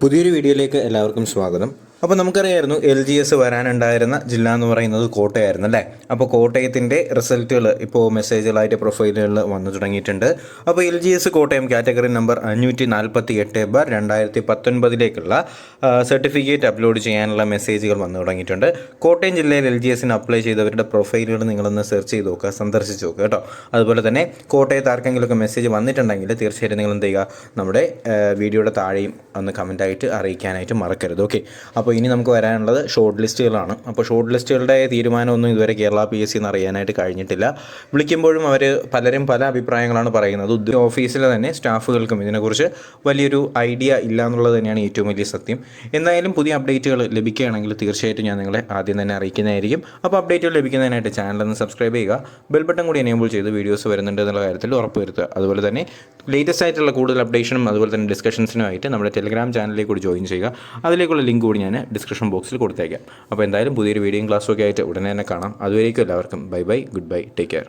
പുതിയൊരു വീഡിയോയിലേക്ക് എല്ലാവർക്കും സ്വാഗതം. അപ്പോൾ നമുക്കറിയായിരുന്നു LGS വരാനുണ്ടായിരുന്ന ജില്ല എന്ന് പറയുന്നത് കോട്ടയമായിരുന്നു അല്ലേ. അപ്പോൾ കോട്ടയത്തിൻ്റെ റിസൾട്ടുകൾ ഇപ്പോൾ മെസ്സേജുകളായിട്ട് പ്രൊഫൈലുകളിൽ വന്നു തുടങ്ങിയിട്ടുണ്ട്. അപ്പോൾ LGS Kottayam category number 548/2019 certificate upload ചെയ്യാനുള്ള മെസ്സേജുകൾ വന്നു തുടങ്ങിയിട്ടുണ്ട്. കോട്ടയം ജില്ലയിൽ LGSന് അപ്ലൈ ചെയ്തവരുടെ പ്രൊഫൈലുകൾ നിങ്ങളൊന്ന് സെർച്ച് ചെയ്ത് നോക്കുക, സന്ദർശിച്ച് നോക്കുക കേട്ടോ. അതുപോലെ തന്നെ കോട്ടയത്ത് ആർക്കെങ്കിലുമൊക്കെ മെസ്സേജ് വന്നിട്ടുണ്ടെങ്കിൽ തീർച്ചയായിട്ടും നിങ്ങൾ എന്ത് ചെയ്യുക, നമ്മുടെ വീഡിയോയുടെ താഴെയും ഒന്ന് കമൻറ്റായിട്ട് അറിയിക്കാനായിട്ട് മറക്കരുത്. ഓക്കെ, അപ്പോൾ ഇനി നമുക്ക് വരാനുള്ളത് ഷോർട്ട് ലിസ്റ്റുകളാണ്. അപ്പോൾ ഷോർട്ട് ലിസ്റ്റുകളുടെ തീരുമാനമൊന്നും ഇതുവരെ കേരള PSC അറിയാനായിട്ട് കഴിഞ്ഞിട്ടില്ല. വിളിക്കുമ്പോഴും അവർ പലരും പല അഭിപ്രായങ്ങളാണ് പറയുന്നത്. ഓഫീസിലെ തന്നെ സ്റ്റാഫുകൾക്കും ഇതിനെക്കുറിച്ച് വലിയൊരു ഐഡിയ ഇല്ല എന്നുള്ളത് തന്നെയാണ് ഏറ്റവും വലിയ സത്യം. എന്തായാലും പുതിയ അപ്ഡേറ്റുകൾ ലഭിക്കുകയാണെങ്കിൽ തീർച്ചയായിട്ടും ഞാൻ നിങ്ങളെ ആദ്യം തന്നെ അറിയിക്കുന്നതായിരിക്കും. അപ്പോൾ അപ്ഡേറ്റുകൾ ലഭിക്കുന്നതിനായിട്ട് ചാനലൊന്ന് സബ്സ്ക്രൈബ് ചെയ്യുക, ബെൽ ബട്ടൺ കൂടി എനേബിൾ ചെയ്ത് വീഡിയോസ് വരുന്നുണ്ട് എന്നുള്ള കാര്യത്തിൽ ഉറപ്പുവരുത്തുക. അതുപോലെ തന്നെ ലേറ്റസ്റ്റ് ആയിട്ടുള്ള കൂടുതൽ അപ്ഡേഷനും അതുപോലെ തന്നെ ഡിസ്കഷൻസിനുമായിട്ട് നമ്മുടെ ടെലിഗ്രാം ചാനലിലേക്ക് കൂടി ജോയിൻ ചെയ്യുക. അതിലേക്കുള്ള ലിങ്ക് കൂടി ഞാൻ ഡിസ്ക്രിപ്ഷൻ ബോക്സിൽ കൊടുത്തേക്കാം. അപ്പോൾ എന്തായാലും പുതിയൊരു വീഡിയോയും ക്ലാസ്സും ഒക്കെ ആയിട്ട് ഉടനെ തന്നെ കാണാം. അതുവരേക്കും എല്ലാവർക്കും bye bye, good bye, take care.